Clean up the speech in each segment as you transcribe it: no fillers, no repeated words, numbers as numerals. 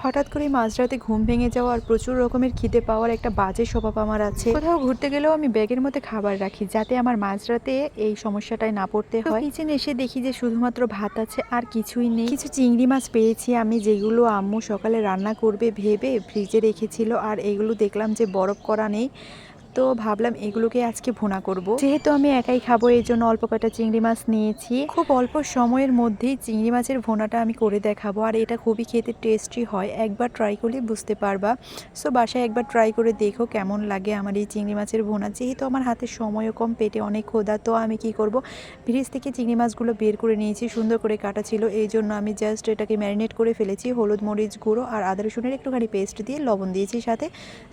হঠাৎ করে মাঝরাতে ঘুম ভেঙে যাওয়া আর প্রচুর রকমের খিদে পাওয়ার একটা বাজে স্বভাব আমার আছে। কোথাও ঘুরতে গেলেও আমি ব্যাগের মধ্যে খাবার রাখি যাতে আমার মাঝরাতে এই সমস্যাটায় না পড়তে হয়। কিচেনে এসে দেখি যে শুধুমাত্র ভাত আছে আর কিছুই নেই। কিছু চিংড়ি মাছ পেয়েছি আমি, যেগুলো আম্মু সকালে রান্না করবে ভেবে ফ্রিজে রেখেছিল, আর এগুলো দেখলাম যে বরফ করা নেই। তো ভাবলাম এগুলোকে আজকে ভুনা করব। যেহেতু আমি একাই খাবো এই জন্য অল্প কটা চিংড়ি মাছ নিয়েছি। খুব অল্প সময়ের মধ্যেই চিংড়ি মাছের ভুনাটা আমি করে দেখাবো, আর এটা খুবই খেতে টেস্টি হয়, একবার ট্রাই করলে বুঝতে পারবা। সো বাসায় একবার ট্রাই করে দেখো কেমন লাগে আমার এই চিংড়ি মাছের ভুনা। যেহেতু আমার হাতে সময়ও কম, পেটে অনেক ক্ষুধা, তো আমি কি করব, ফ্রিজ থেকে চিংড়ি মাছগুলো বের করে নিয়েছি, সুন্দর করে কাটা ছিল, এই জন্য আমি জাস্ট এটাকে ম্যারিনেট করে ফেলেছি হলুদ মরিচ গুঁড়ো আর আদা রসুনের একটুখানি পেস্ট দিয়ে, লবণ দিয়েছি সাথে।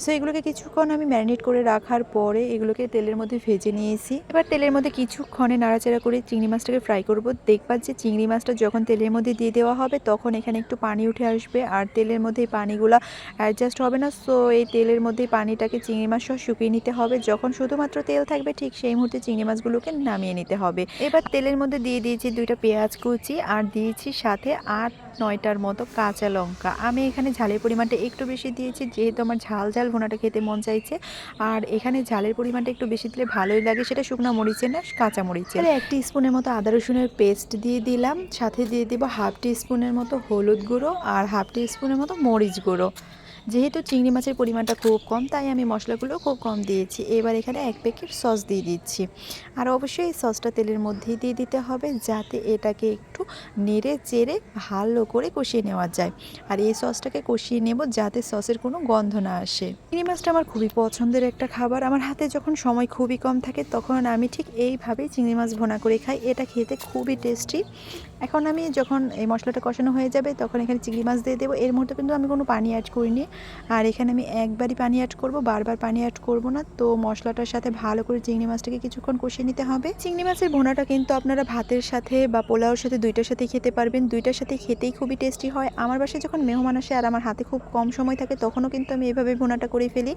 সো এগুলোকে কিছুক্ষণ আমি ম্যারিনেট করে রাখার পরে এগুলোকে তেলের মধ্যে ভেজে নিয়েছি। এবার তেলের মধ্যে কিছুক্ষণে নাড়াচাড়া করে চিংড়ি মাছটাকে ফ্রাই করব। দেখবা যে চিংড়ি মাছটা যখন তেলের মধ্যে দিয়ে দেওয়া হবে তখন এখানে একটু পানি উঠে আসবে, আর তেলের মধ্যে এই পানিগুলো অ্যাডজাস্ট হবে না। সো এই তেলের মধ্যে পানিটাকে চিংড়ি মাছ সহ শুকিয়ে নিতে হবে। যখন শুধুমাত্র তেল থাকবে ঠিক সেই মুহূর্তে চিংড়ি মাছগুলোকে নামিয়ে নিতে হবে। এবার তেলের মধ্যে দিয়ে দিয়েছি 2টা পেঁয়াজ কুচি, আর দিয়েছি সাথে 8-9টার মতো কাঁচা লঙ্কা। আমি এখানে ঝালের পরিমাণটা একটু বেশি দিয়েছি, যেহেতু আমার ঝাল ঝাল ভুনাটা খেতে মন চাইছে। আর এখানে ঝালের পরিমাণটা একটু বেশি দিলে ভালোই লাগে, সেটা শুকনো মরিচের না কাঁচা মরিচের। 1 টিস্পুনের মতো আদা রসুনের পেস্ট দিয়ে দিলাম, সাথে দিয়ে দিব 1/2 টিস্পুনের মতো হলুদ গুঁড়ো আর 1/2 টিস্পুনের মতো মরিচ গুঁড়ো। যেহেতু চিংড়ি মাছের পরিমাণটা খুব কম তাই আমি মশলাগুলো খুব কম দিয়েছি। এবার এখানে 1 প্যাকেট সস দিয়ে দিচ্ছি, আর অবশ্যই এই সসটা তেলের মধ্যেই দিয়ে দিতে হবে যাতে এটাকে একটু নেড়ে চেড়ে ভালো করে কষিয়ে নেওয়া যায়। আর এই সসটাকে কষিয়ে নেব যাতে সসের কোনো গন্ধ না আসে। চিংড়ি মাছটা আমার খুবই পছন্দের একটা খাবার। আমার হাতে যখন সময় খুবই কম থাকে তখন আমি ঠিক এইভাবেই চিংড়ি মাছ ভুনা করে খাই, এটা খেতে খুবই টেস্টি। এখন আমি যখন এই মশলাটা কষানো হয়ে যাবে তখন এখানে চিংড়ি মাছ দিয়ে দেবো। এর মধ্যে কিন্তু আমি কোনো পানি অ্যাড করিনি, আর এখানে আমি একবারই পানি অ্যাড করব, বারবার পানি অ্যাড করব না। তো মশলাটার সাথে ভালো করে চিংড়ি মাছটাকে কিছুক্ষণ কষিয়ে নিতে হবে। চিংড়ি মাছের ভুনাটা কিন্তু আপনারা ভাতের সাথে বা পোলাওর সাথে দুইটার সাথে খেতে পারবেন, দুইটার সাথে খেতেই খুবই টেস্টি হয়। আমার বাসায় যখন মেহমান আসে আর আমার হাতে খুব কম সময় থাকে তখনও কিন্তু আমি এভাবে ভুনাটা করে ফেলি।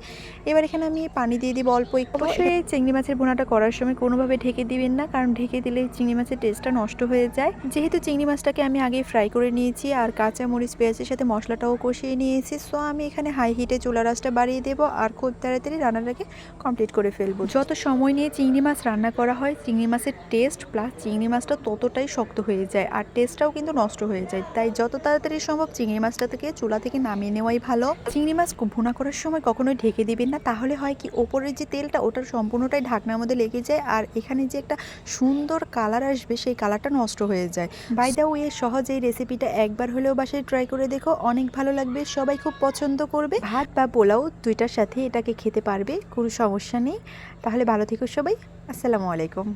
এবার এখানে আমি পানি দিয়ে দিব অল্প একটু। অবশ্যই চিংড়ি মাছের ভুনাটা করার সময় কোনোভাবে ঢেকে দিবেন না, কারণ ঢেকে দিলে চিংড়ি মাছের টেস্টটা নষ্ট হয়ে যায়। যেহেতু চিংড়ি মাছটাকে আমি আগে ফ্রাই করে নিয়েছি আর কাঁচা মরিচ পেঁয়াজের সাথে মশলাটাও কষিয়ে নিয়েছি, সো আমি এখানে হাই হিটে চুলার আঁচটা বাড়িয়ে দেবো আর খুব তাড়াতাড়ি রান্নাটাকে কমপ্লিট করে ফেলবো। যত সময় নিয়ে চিংড়ি মাছ রান্না করা হয় চিংড়ি মাছের টেস্ট প্লাস চিংড়ি মাছটা ততটাই শক্ত হয়ে যায় আর টেস্টটাও কিন্তু নষ্ট হয়ে যায়। তাই যত তাড়াতাড়ি সম্ভব চিংড়ি মাছটা থেকে চুলা থেকে নামিয়ে নেওয়াই ভালো। চিংড়ি মাছ ভুনা করার সময় কখনোই ঢেকে দিবেন না, তাহলে হয় কি ওপরের যে তেলটা ওটার সম্পূর্ণটাই ঢাকনার মধ্যে লেগে যায় আর এখানে যে একটা সুন্দর কালার আসবে সেই কালারটা নষ্ট হয়ে যায়। বাই দ্য ওয়ে সহজ এই রেসিপিটা একবার হলেও বাসায় ট্রাই করে দেখো, অনেক ভালো লাগবে, সবাই খুব পছন্দ করবে। ভাত বা পোলাও দুইটার সাথে এটাকে খেতে পারবে, কোনো সমস্যা নেই। তাহলে ভালো থেকো সবাই, আসসালামু আলাইকুম।